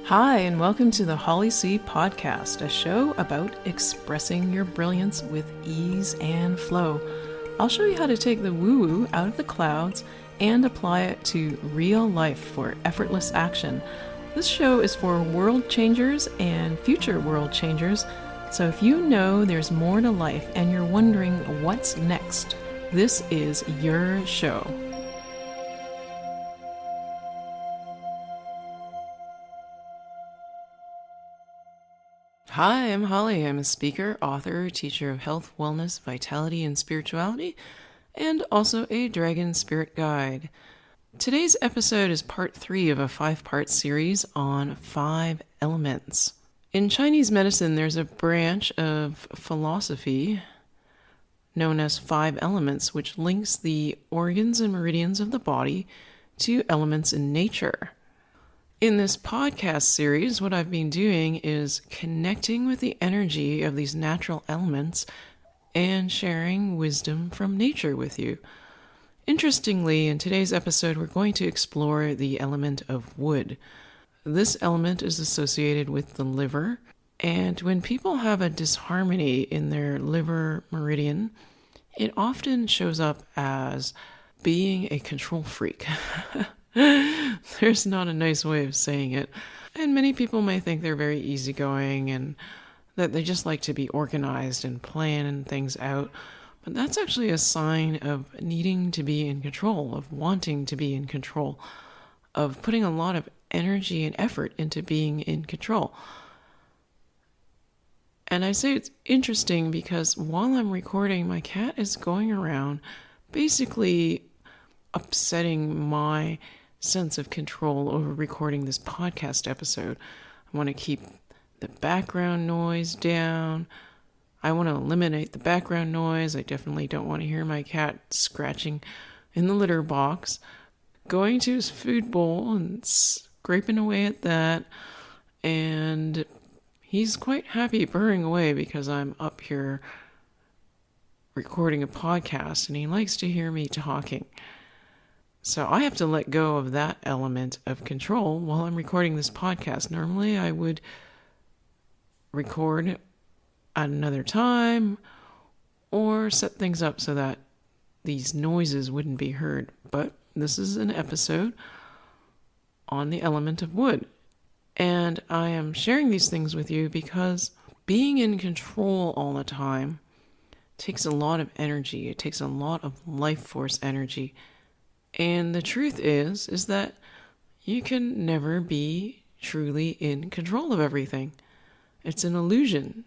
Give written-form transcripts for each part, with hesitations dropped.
Hi, and welcome to the Holly C Podcast, a show about expressing your brilliance with ease and flow. I'll show you how to take the woo-woo out of the clouds and apply it to real life for effortless action. This show is for world changers and future world changers, so if you know there's more to life and you're wondering what's next, this is your show. Hi, I'm Holly. I'm a speaker, author, teacher of health, wellness, vitality, and spirituality, and also a dragon spirit guide. Today's episode is part 3 of a 5-part series on 5 elements. In Chinese medicine, there's a branch of philosophy known as 5 elements, which links the organs and meridians of the body to elements in nature. In this podcast series, what I've been doing is connecting with the energy of these natural elements and sharing wisdom from nature with you. Interestingly, in today's episode, we're going to explore the element of wood. This element is associated with the liver, and when people have a disharmony in their liver meridian, it often shows up as being a control freak. There's not a nice way of saying it. And many people may think they're very easygoing and that they just like to be organized and plan things out. But that's actually a sign of needing to be in control, of wanting to be in control, of putting a lot of energy and effort into being in control. And I say it's interesting because while I'm recording, my cat is going around basically upsetting my sense of control over recording this podcast episode. I want to keep the background noise down. I want to eliminate the background noise. I definitely don't want to hear my cat scratching in the litter box, going to his food bowl and scraping away at that. And he's quite happy purring away because I'm up here recording a podcast and he likes to hear me talking. So I have to let go of that element of control while I'm recording this podcast. Normally I would record at another time or set things up so that these noises wouldn't be heard. But this is an episode on the element of wood. And I am sharing these things with you because being in control all the time takes a lot of energy. It takes a lot of life force energy. And the truth is that you can never be truly in control of everything. It's an illusion.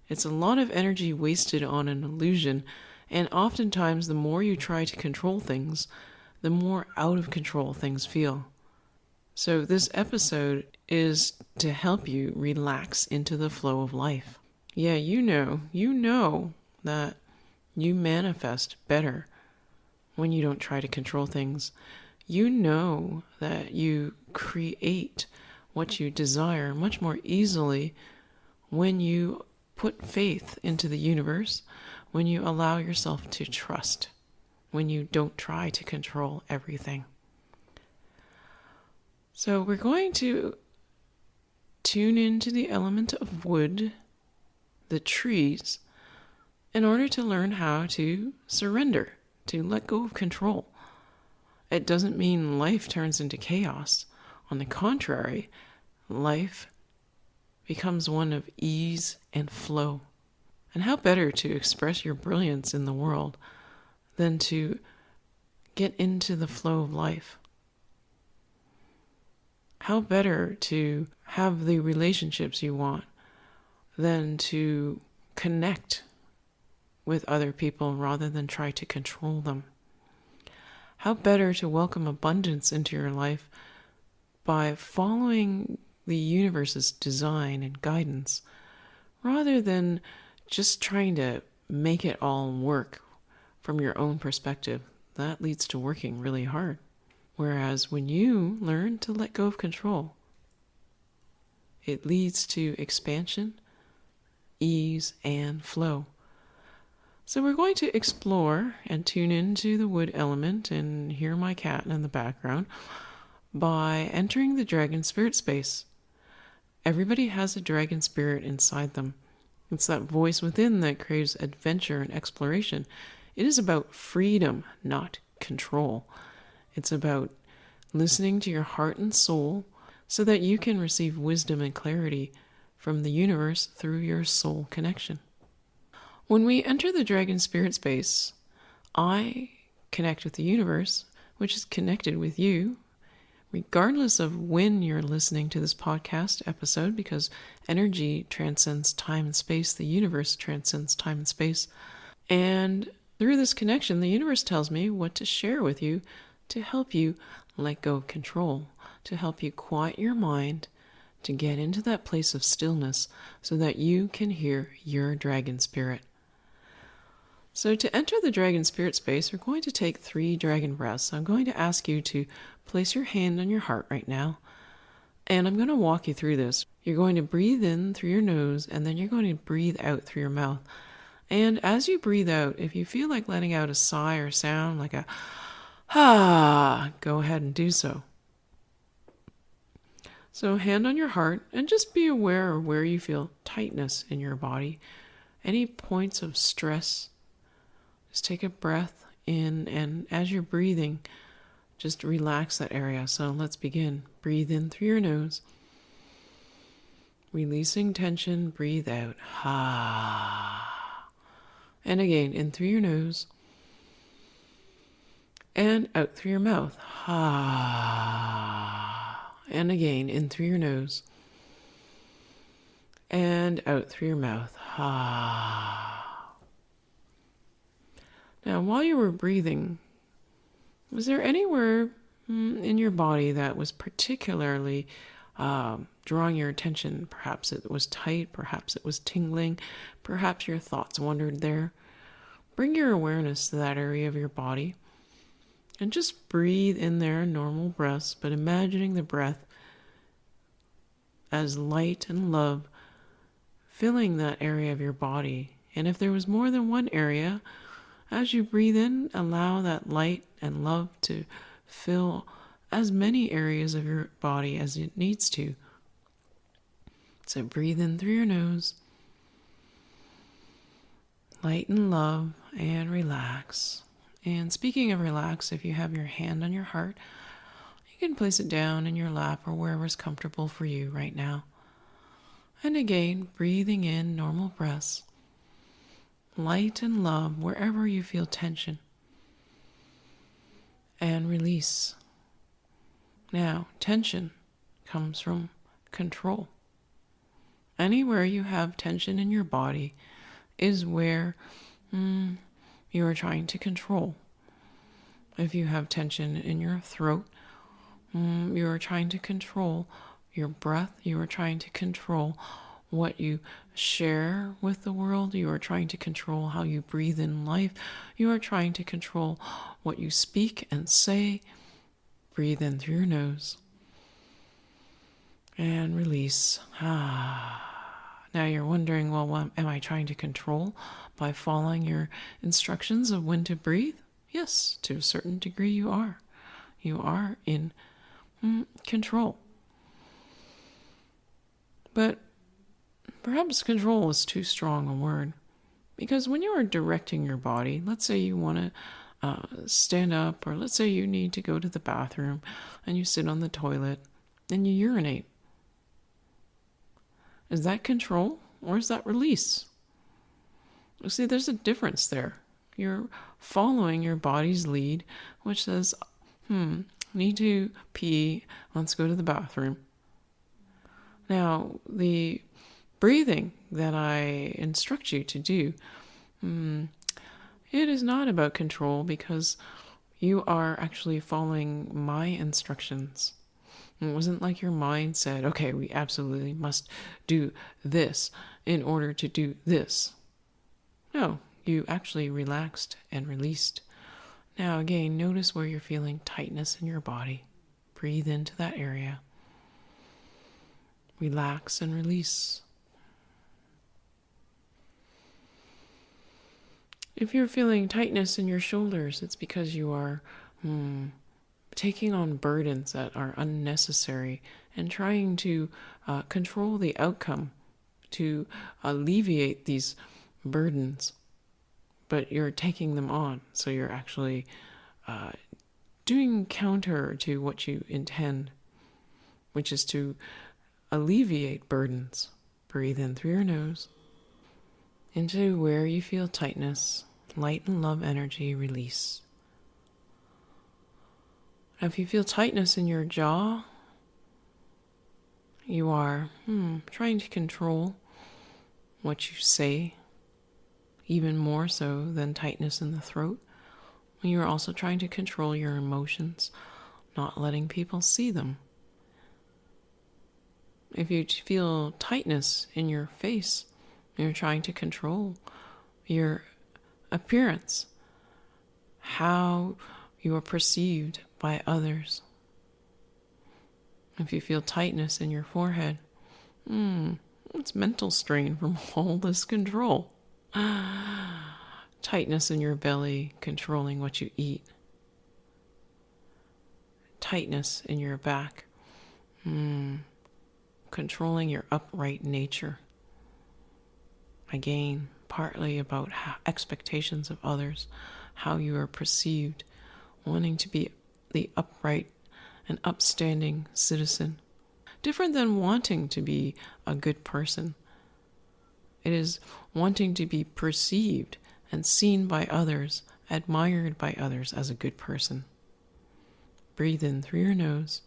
It's a lot of energy wasted on an illusion. And oftentimes, the more you try to control things, the more out of control things feel. So this episode is to help you relax into the flow of life. Yeah, you know that you manifest better when you don't try to control things. You know that you create what you desire much more easily when you put faith into the universe, when you allow yourself to trust, when you don't try to control everything. So we're going to tune into the element of wood, the trees, in order to learn how to surrender, to let go of control. It doesn't mean life turns into chaos. On the contrary, life becomes one of ease and flow. And how better to express your brilliance in the world than to get into the flow of life? How better to have the relationships you want than to connect with other people rather than try to control them? How better to welcome abundance into your life by following the universe's design and guidance rather than just trying to make it all work from your own perspective? That leads to working really hard. Whereas when you learn to let go of control, it leads to expansion, ease, and flow. So we're going to explore and tune into the wood element and hear my cat in the background by entering the dragon spirit space. Everybody has a dragon spirit inside them. It's that voice within that craves adventure and exploration. It is about freedom, not control. It's about listening to your heart and soul so that you can receive wisdom and clarity from the universe through your soul connection. When we enter the dragon spirit space, I connect with the universe, which is connected with you, regardless of when you're listening to this podcast episode, because energy transcends time and space, the universe transcends time and space. And through this connection, the universe tells me what to share with you to help you let go of control, to help you quiet your mind, to get into that place of stillness so that you can hear your dragon spirit. So to enter the dragon spirit space, we're going to take 3 dragon breaths. I'm going to ask you to place your hand on your heart right now, and I'm going to walk you through this. You're going to breathe in through your nose, and then you're going to breathe out through your mouth. And as you breathe out, if you feel like letting out a sigh or sound like a "ha," go ahead and do so. So hand on your heart, and just be aware of where you feel tightness in your body, any points of stress. Just take a breath in, and as you're breathing, just relax that area. So let's begin. Breathe in through your nose. Releasing tension, breathe out. Ha. And again, in through your nose. And out through your mouth. Ha. And again, in through your nose. And out through your mouth. Ha. Now, while you were breathing, was there anywhere in your body that was particularly drawing your attention? Perhaps it was tight, perhaps it was tingling, perhaps your thoughts wandered there. Bring your awareness to that area of your body and just breathe in there, normal breaths, but imagining the breath as light and love filling that area of your body. And if there was more than one area, as you breathe in, allow that light and love to fill as many areas of your body as it needs to. So breathe in through your nose, light and love, and relax. And speaking of relax, if you have your hand on your heart, you can place it down in your lap or wherever is comfortable for you right now. And again, breathing in normal breaths. Light and love wherever you feel tension. And release. Now, tension comes from control. Anywhere you have tension in your body is where you are trying to control. If you have tension in your throat, you are trying to control your breath. You are trying to control what you share with the world. You are trying to control how you breathe in life. You are trying to control what you speak and say. Breathe in through your nose. And release. Now you're wondering, well, what am I trying to control by following your instructions of when to breathe? Yes, to a certain degree you are. You are in control. But perhaps control is too strong a word, because when you are directing your body, let's say you want to stand up, or let's say you need to go to the bathroom and you sit on the toilet and you urinate. Is that control or is that release? You see, there's a difference there. You're following your body's lead, which says, need to pee, let's go to the bathroom. Now, the breathing that I instruct you to do, it is not about control, because you are actually following my instructions. It wasn't like your mind said, okay, we absolutely must do this in order to do this. No, you actually relaxed and released. Now again, notice where you're feeling tightness in your body. Breathe into that area. Relax and release. If you're feeling tightness in your shoulders, it's because you are taking on burdens that are unnecessary and trying to control the outcome to alleviate these burdens, but you're taking them on, so you're actually doing counter to what you intend, which is to alleviate burdens. Breathe in through your nose into where you feel tightness, light and love energy release. Now, if you feel tightness in your jaw, you are trying to control what you say, even more so than tightness in the throat. You are also trying to control your emotions, not letting people see them. If you feel tightness in your face, you're trying to control your appearance, how you are perceived by others. If you feel tightness in your forehead, it's mental strain from all this control. Tightness in your belly, controlling what you eat. Tightness in your back, controlling your upright nature. Again, partly about expectations of others, how you are perceived, wanting to be the upright and upstanding citizen. Different than wanting to be a good person. It is wanting to be perceived and seen by others, admired by others as a good person. Breathe in through your nose.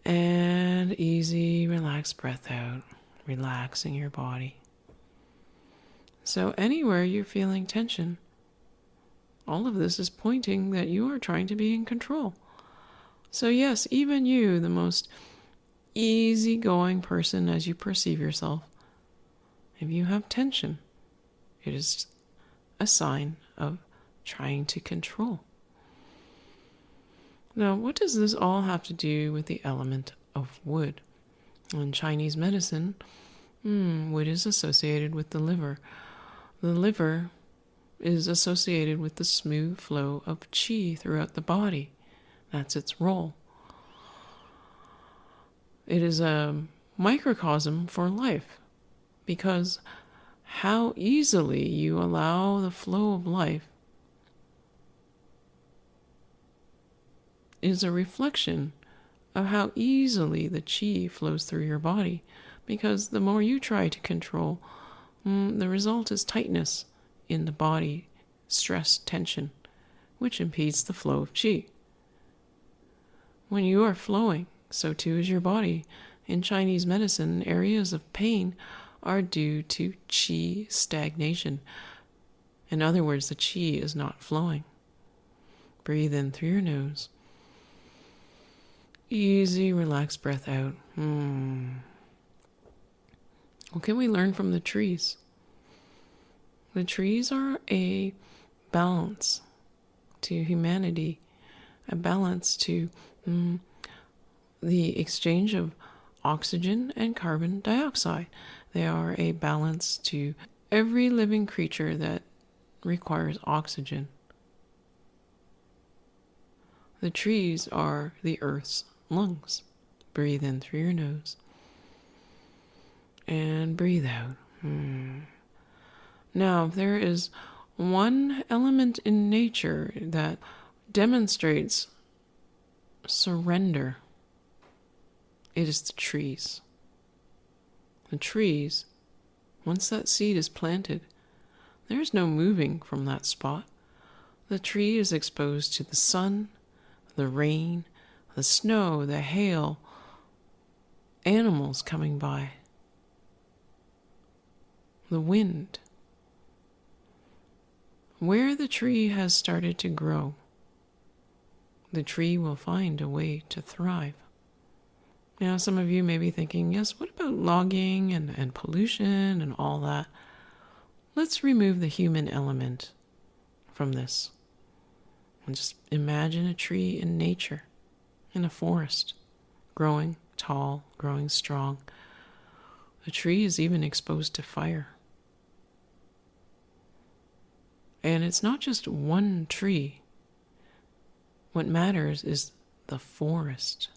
And easy, relaxed breath out, relaxing your body. So anywhere you're feeling tension, all of this is pointing that you are trying to be in control. So yes, even you, the most easygoing person as you perceive yourself, if you have tension, it is a sign of trying to control. Now, what does this all have to do with the element of wood? In Chinese medicine, wood is associated with the liver. The liver is associated with the smooth flow of qi throughout the body. That's its role. It is a microcosm for life, because how easily you allow the flow of life is a reflection of how easily the qi flows through your body, because the more you try to control, the result is tightness in the body, stress, tension, which impedes the flow of qi. When you are flowing, so too is your body. In Chinese medicine, areas of pain are due to qi stagnation. In other words, the qi is not flowing. Breathe in through your nose. Easy, relaxed breath out. What can we learn from the trees? The trees are a balance to humanity, a balance to the exchange of oxygen and carbon dioxide. They are a balance to every living creature that requires oxygen. The trees are the earth's lungs. Breathe in through your nose. And breathe out. Now, there is one element in nature that demonstrates surrender. It is the trees. The trees, once that seed is planted, there's no moving from that spot. The tree is exposed to the sun, the rain, the snow, the hail, animals coming by, the wind. Where the tree has started to grow, the tree will find a way to thrive. Now, some of you may be thinking, yes, what about logging and pollution and all that? Let's remove the human element from this. And just imagine a tree in nature, in a forest, growing tall, growing strong. The tree is even exposed to fire. And it's not just one tree. What matters is the forest.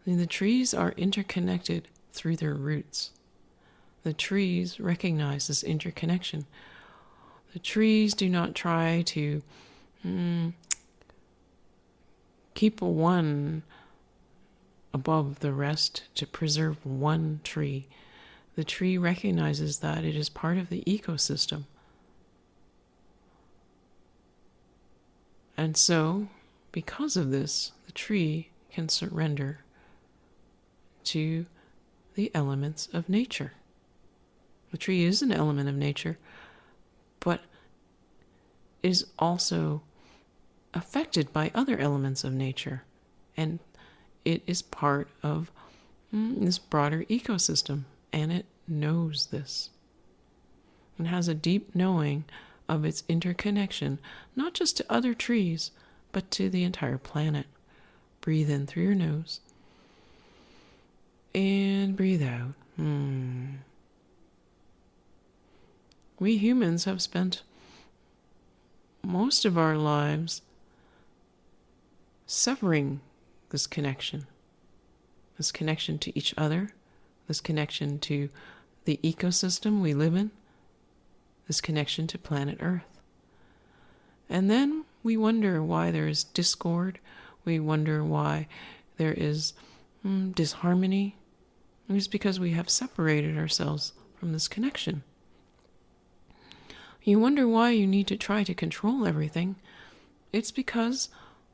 And the trees are interconnected through their roots. The trees recognize this interconnection. The trees do not try to keep one above the rest to preserve one tree. The tree recognizes that it is part of the ecosystem. And so, because of this, the tree can surrender to the elements of nature. The tree is an element of nature, but is also affected by other elements of nature, and it is part of this broader ecosystem, and it knows this. It has a deep knowing of its interconnection, not just to other trees, but to the entire planet. Breathe in through your nose, and breathe out. We humans have spent most of our lives severing this connection to each other, this connection to the ecosystem we live in, this connection to planet Earth. And then we wonder why there is discord, we wonder why there is disharmony. It's because we have separated ourselves from this connection. You wonder why you need to try to control everything. It's because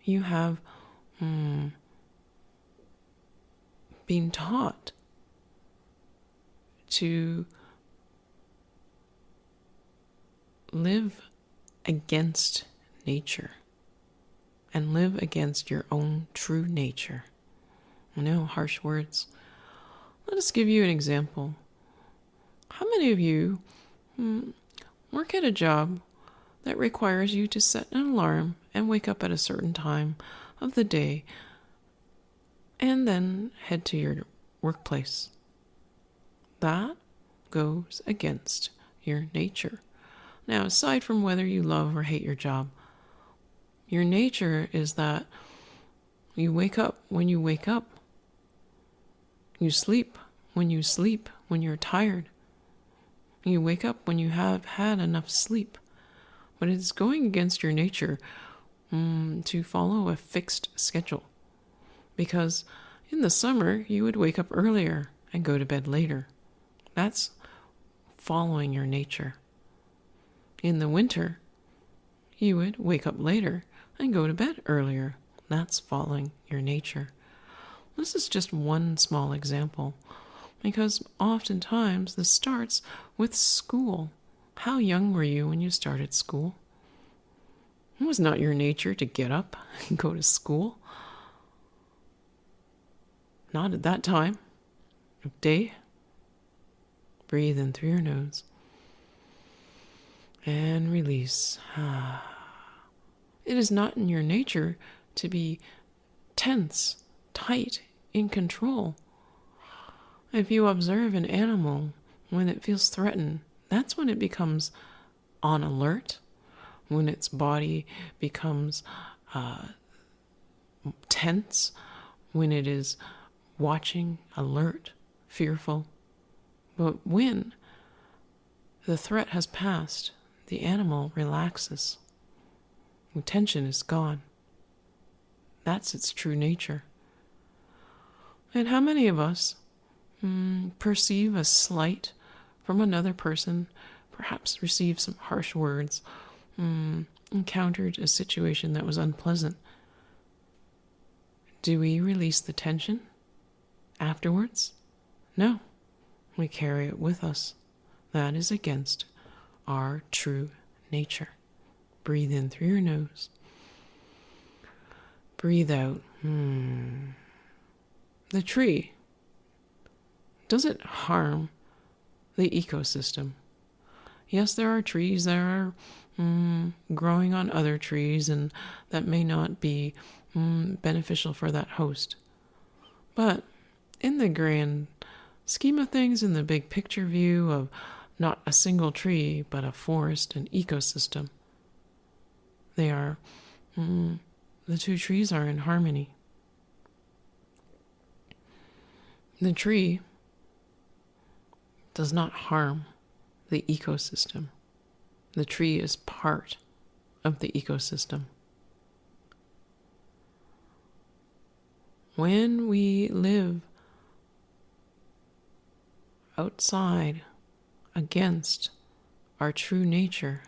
you have been taught to live against nature and live against your own true nature. I know, harsh words. Let us give you an example. How many of you work at a job that requires you to set an alarm and wake up at a certain time of the day and then head to your workplace? That goes against your nature. Now, aside from whether you love or hate your job, your nature is that you wake up when you wake up. You sleep when you sleep, when you're tired. You wake up when you have had enough sleep. But it's going against your nature to follow a fixed schedule. Because in the summer, you would wake up earlier and go to bed later. That's following your nature. In the winter, you would wake up later and go to bed earlier. That's following your nature. This is just one small example, because oftentimes this starts with school. How young were you when you started school? It was not your nature to get up and go to school. Not at that time of day. Breathe in through your nose and release. It is not in your nature to be tense, tight, in control. If you observe an animal when it feels threatened, that's when it becomes on alert, when its body becomes tense, when it is watching, alert, fearful. But when the threat has passed, the animal relaxes. The tension is gone. That's its true nature. And how many of us perceive a slight from another person, perhaps received some harsh words, encountered a situation that was unpleasant? Do we release the tension afterwards? No, we carry it with us. That is against our true nature. Breathe in through your nose. Breathe out. The tree, does it harm the ecosystem? Yes, there are trees that are growing on other trees, and that may not be beneficial for that host. But in the grand scheme of things, in the big picture view of not a single tree, but a forest, an ecosystem, they are the two trees are in harmony. The tree does not harm the ecosystem. The tree is part of the ecosystem. When we live outside against our true nature,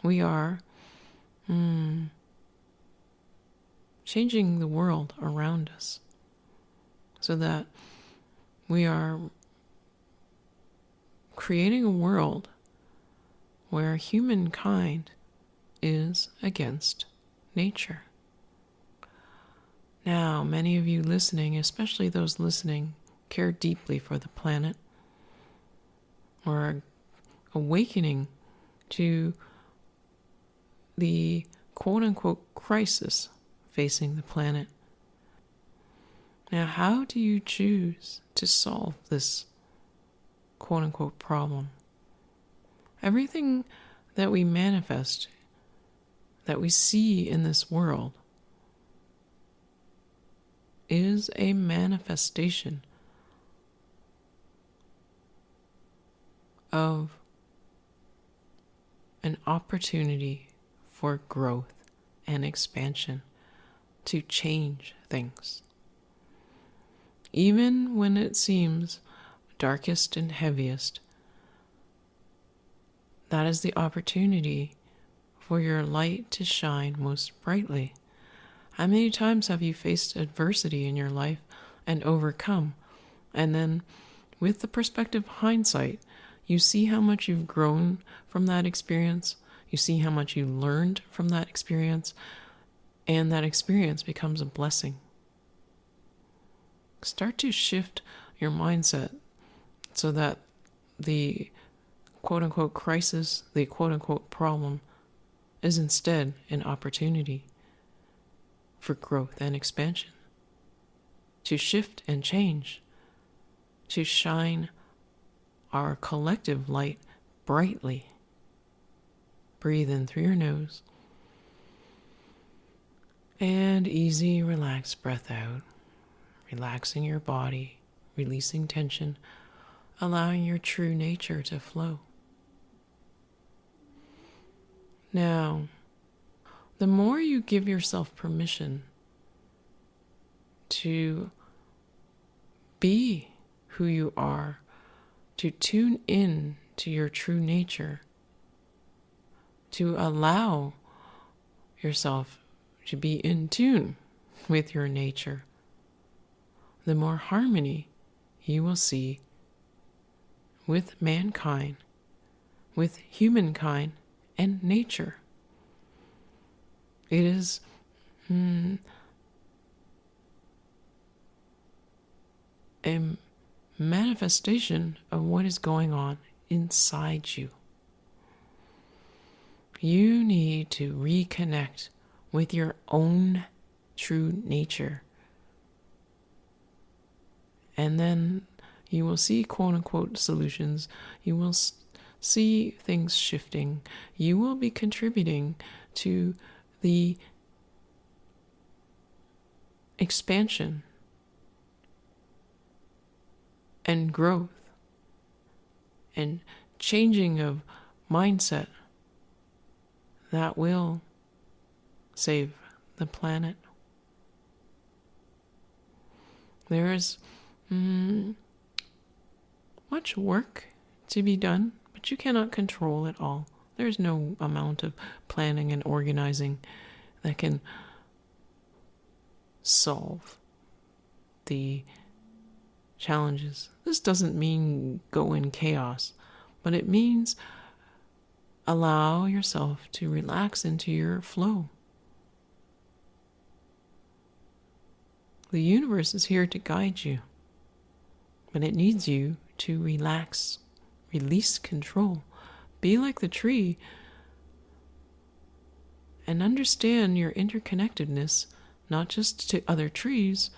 we are changing the world around us so that we are creating a world where humankind is against nature. Now, many of you listening, especially those listening, care deeply for the planet or are awakening to the quote-unquote crisis facing the planet. Now, how do you choose to solve this quote-unquote problem? Everything that we manifest, that we see in this world, is a manifestation of an opportunity for growth and expansion to change things. Even when it seems darkest and heaviest, that is the opportunity for your light to shine most brightly. How many times have you faced adversity in your life and overcome? And then, with the perspective of hindsight, you see how much you've grown from that experience. You see how much you learned from that experience. And that experience becomes a blessing. Start to shift your mindset so that the quote-unquote crisis, the quote-unquote problem, is instead an opportunity for growth and expansion, to shift and change, to shine our collective light brightly. Breathe in through your nose and easy, relaxed breath out, relaxing your body, releasing tension, allowing your true nature to flow. Now, the more you give yourself permission to be who you are, to tune in to your true nature, to allow yourself to be in tune with your nature, the more harmony you will see with mankind, with humankind, and nature. It is a manifestation of what is going on inside you. You need to reconnect with your own true nature. And then you will see quote-unquote solutions. You will see things shifting. You will be contributing to the expansion and growth and changing of mindset that will save the planet. There is much work to be done, but you cannot control it all. There's no amount of planning and organizing that can solve the challenges. This doesn't mean go in chaos, but it means allow yourself to relax into your flow. The universe is here to guide you, but it needs you to relax, release control, be like the tree, and understand your interconnectedness, not just to other trees,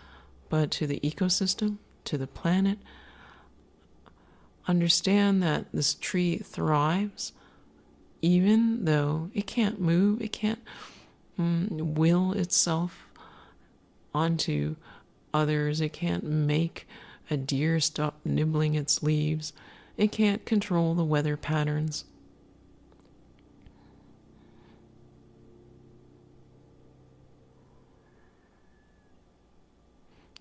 but to the ecosystem, to the planet. Understand that this tree thrives even though it can't move, it can't will itself onto others. It can't make a deer stop nibbling its leaves. It can't control the weather patterns.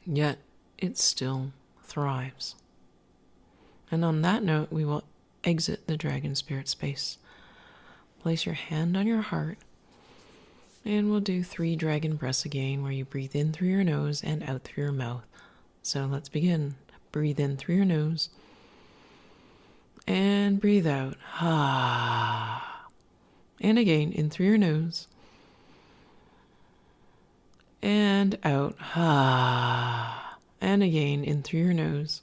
Yet it still thrives. And on that note, we will exit the dragon spirit space. Place your hand on your heart, and we'll do 3 dragon breaths again, where you breathe in through your nose and out through your mouth. So let's begin. Breathe in through your nose and breathe out. Ah. And again, in through your nose and out. Ah. And again, in through your nose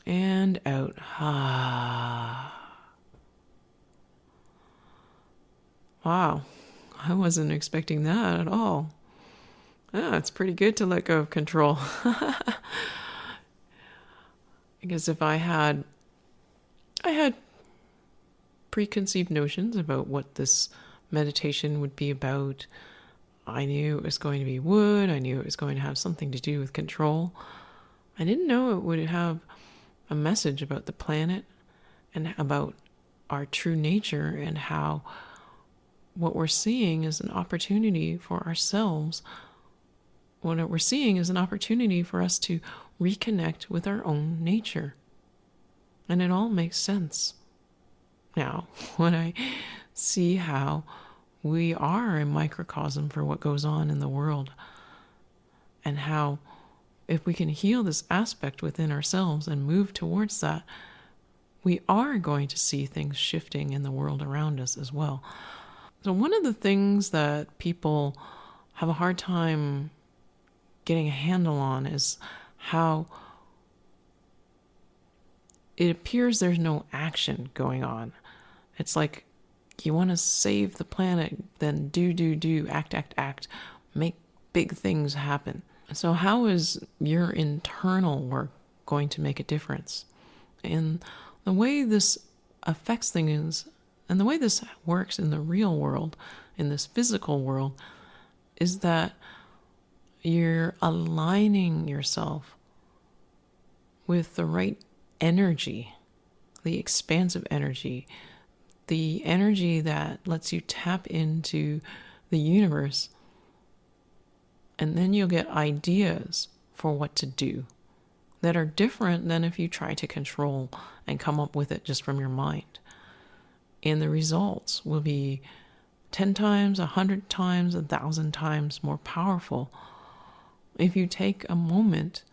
and out. Ah. Wow, I wasn't expecting that at all. Yeah, it's pretty good to let go of control. Because if I had preconceived notions about what this meditation would be about. I knew it was going to be wood. I knew it was going to have something to do with control. I didn't know it would have a message about the planet and about our true nature, and how what we're seeing is an opportunity for ourselves. What we're seeing is an opportunity for us to reconnect with our own nature. And it all makes sense. Now, when I see how we are a microcosm for what goes on in the world, and how if we can heal this aspect within ourselves and move towards that, we are going to see things shifting in the world around us as well. So one of the things that people have a hard time getting a handle on is how it appears there's no action going on. It's like you want to save the planet, then do, act, make big things happen. So how is your internal work going to make a difference? And the way this affects things, and the way this works in the real world, in this physical world, is that you're aligning yourself with the right energy, the expansive energy, the energy that lets you tap into the universe, and then you'll get ideas for what to do that are different than if you try to control and come up with it just from your mind. And the results will be 10 times, 100 times, 1,000 times more powerful if you take a moment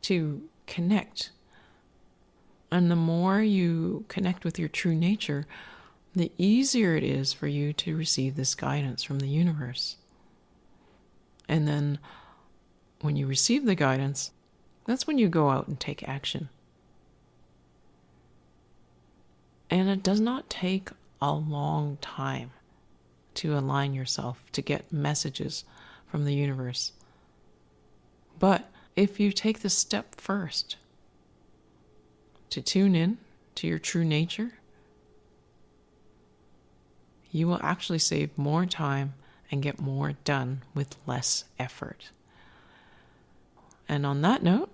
to connect. And the more you connect with your true nature, the easier it is for you to receive this guidance from the universe. And then when you receive the guidance, that's when you go out and take action. And it does not take a long time to align yourself to get messages from the universe. But if you take the step first to tune in to your true nature, you will actually save more time and get more done with less effort. And on that note,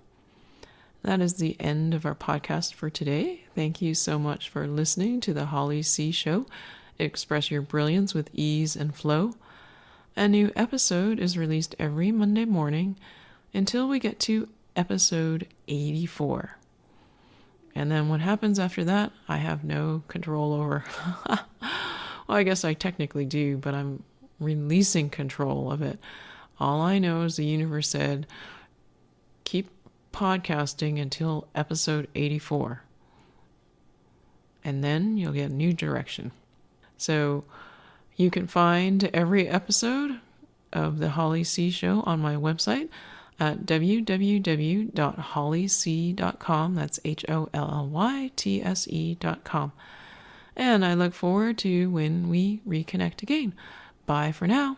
that is the end of our podcast for today. Thank you so much for listening to the Holly C Show. Express your brilliance with ease and flow. A new episode is released every Monday morning until we get to episode 84. And then what happens after that, I have no control over. Well, I guess I technically do, but I'm releasing control of it. All I know is the universe said, keep podcasting until episode 84. And then you'll get a new direction. So you can find every episode of the Holly C Show on my website at www.hollyc.com. That's HOLLYTSE.com. And I look forward to when we reconnect again. Bye for now.